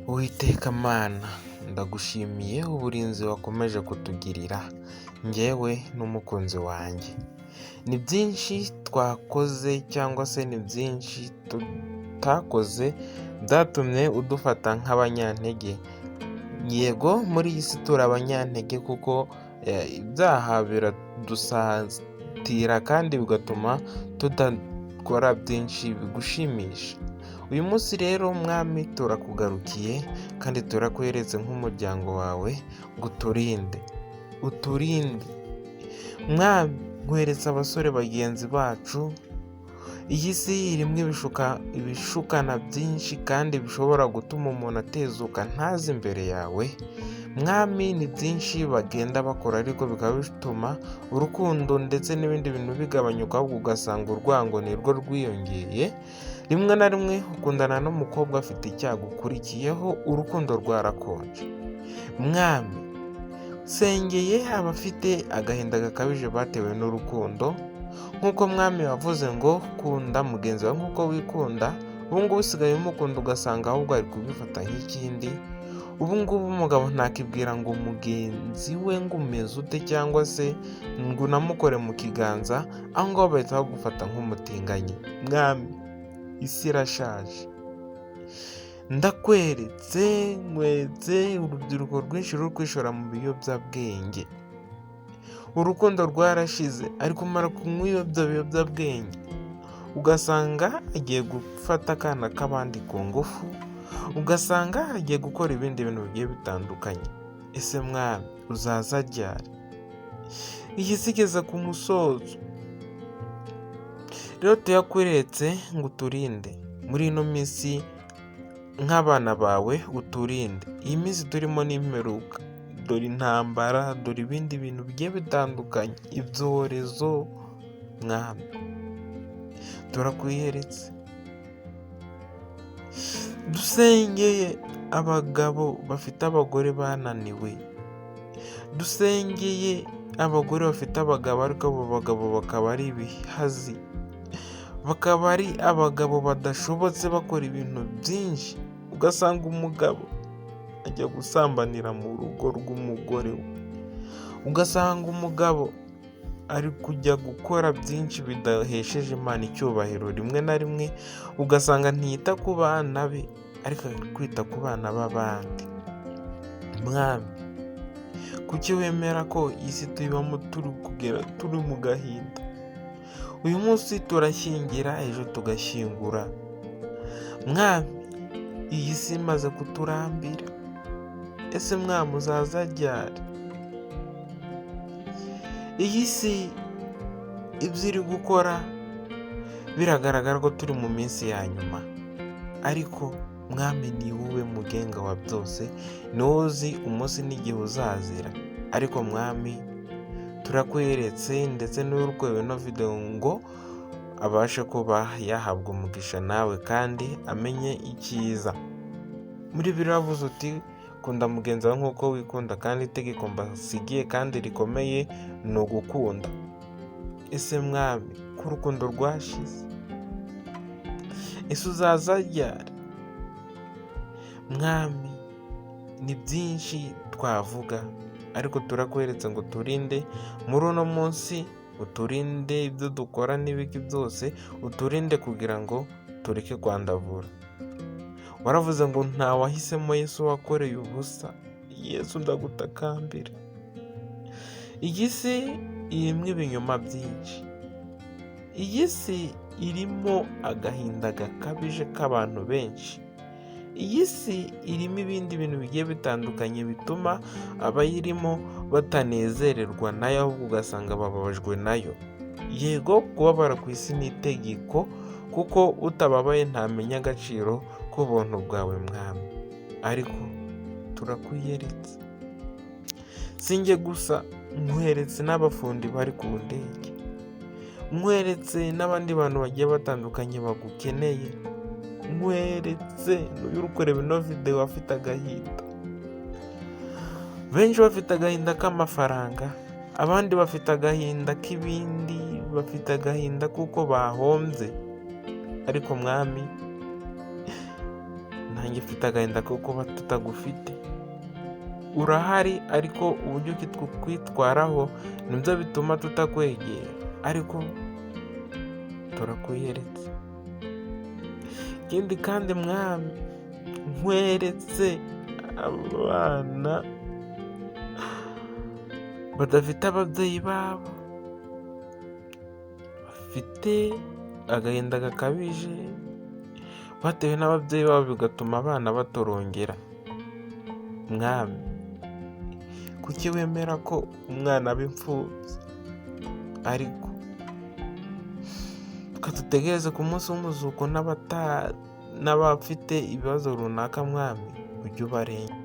Uwiteka Mana, ndagushimiye uburinzi wakomeje kutugirira njyewe n'umukunzi wanjye. Ni byinshi twakoze cyangwa se ni byinshi tutakoze byatumye udufata nk'abanyantege. Yego muri iyi si turi abanyantege kuko ibyaha biradusatira kandi bigatuma tudakora byinshi bigushimisha. Uyu munsi rero mwami turakugarukiye kandi turakweretse nk'umuryango wawe ngo uturinde mwami. Nkweretse abasore bagenzi bacu, iyi si irimo ibishukana byinshi kandi bishobora gutuma umuntu atezuka ntazi imbere yawe mwami. Ni byinshi bagenda bakora ariko bikaba bituma urukundo ndetse n'ibindi bintu bigabanyuka, ahubwo ugasanga urwango nirwo rwiyongeye. Rimwe na rimwe ukundana n'umukobwa afite icyago ukurikiyeho, urukundo rwarakonje mwami. Sengeye abafite agahinda gakabije batewe n'urukundo, nk'uko mwami wavuze ngo kunda mugenzi wawe nk'uko wikunda. Ubu ngubu usigaye umukunda ugasanga ahubwo ari kubifata nk'ikindi. Ubu ngubu umugabo ntakibwira ngo mugenzi we ngo umeze ute cyangwa se ngo unamukore mu kiganza, aho ngaho bahita bagufata nk'umutinganyi mwami. Isi irashaje, nkwetse urubyiruko rwinshi ruri kwishora mu biyobyabwenge. Urukundo rwarashize, ariko umara kunywa ibiyobyabwenge ugasanga agiye gufata akana k'abandi ku ngufu, ugasanga agiye gukora ibindi bintu bigiye bitandukanye. Ese mwami uzaza ryari? Iyi si igeze ku musozo, rero tuyakweretse ngo uturinde muri ino minsi nk'abana bawe, uturinde. Iyi minsi turimo n'imperuka, dore intambara, dore ibindi bintu bigiye bitandukanye, ibyorezo mwami turakwiyeretse. Dusengeye abagabo bafite abagore bananiwe, dusengeye abagore bafite abagabo ariko abo bagabo bakaba ari ibihazi, bakaba ari abagabo badashobotse, bakora ibintu byinshi. Ugasanga umugabo ajya gusambanira mu rugo rw'umugore we, ugasanga umugabo ari kujya gukora byinshi bidahesheje Imana icyubahiro. Rimwe na rimwe ugasanga ntiyita ku bana be ariko ari kwita ku bana b'abandi. Mwami kuki wemera ko iyi si tuyibamo turi mu gahinda? Uyu munsi turashyingira, ejo tugashyingura mwami. Iyi si imaze kuturambira. Ese mwami uzaza ryari? Iyi si ibyo iri gukora biragaragara ko turi mu minsi ya nyuma, ariko mwami ni wowe mugenga wa byose, ni wowe uzi umunsi n'igihe uzazira. Ariko mwami turakweretse ndetse n'urwego ino video ngo abashe kuba yahabwa umugisha nawe kandi amenye icyiza. Muri biravuze uti kunda mugenzi wawe nk'uko wikunda, kandi itegeko mbasigiye kandi rikomeye ni ugukunda. Ese mwami ko urukundo rwashize, ese uzaza ryari? Mwami ni byinshi twavuga ariko turakweretse ngo turinde muri uno munsi, uturinde ibyo dukora n'ibiki byose, uturinde kugira ngo tureke kwandavura. Waravuze ngo nta wahisemo Yesu wakoreye ubusa. Yesu ndagutakambira. Iyi si irimo ibinyoma byinshi, iyi si irimo agahinda gakabije k'abantu benshi, iyi si irimo ibindi bintu bigiye bitandukanye bituma abayirimo batanezererwa nayo, ahubwo ugasanga bababajwe nayo. Yego kubabara ku isi ni itegeko, kuko utababaye ntamenya agaciro k'ubuntu bwawe mwami. Ariko turakwiyeretse, sinjye gusa, nkweretse n'abafundi bari ku ndege, nkweretse n'abandi bantu bagiye batandukanye bagukeneye, nkweretse n'uyu uri kureba ino video afite agahinda. Benshi bafite agahinda k'amafaranga, abandi bafite agahinda k'ibindi, bafite agahinda kuko bahombye. Ariko mwami nta nanjye mfite agahinda ko kuba tutagufite. Urahari ariko uburyo ki twitwaraho nibyo bituma tutakwegera, ariko turakwiyeretse. Ikindi kandi Mwami, nkweretse abana badafite ababyeyi babo, bafite agahinda gakabije batewe n'ababyeyi babo bigatuma abana batorongera. Mwami, kuki wemera ko umwana aba imfubyi? Ariko dutegereze ku munsi w'umuzuko n'abafite ibibazo runaka, Mwami ujye ubarengera.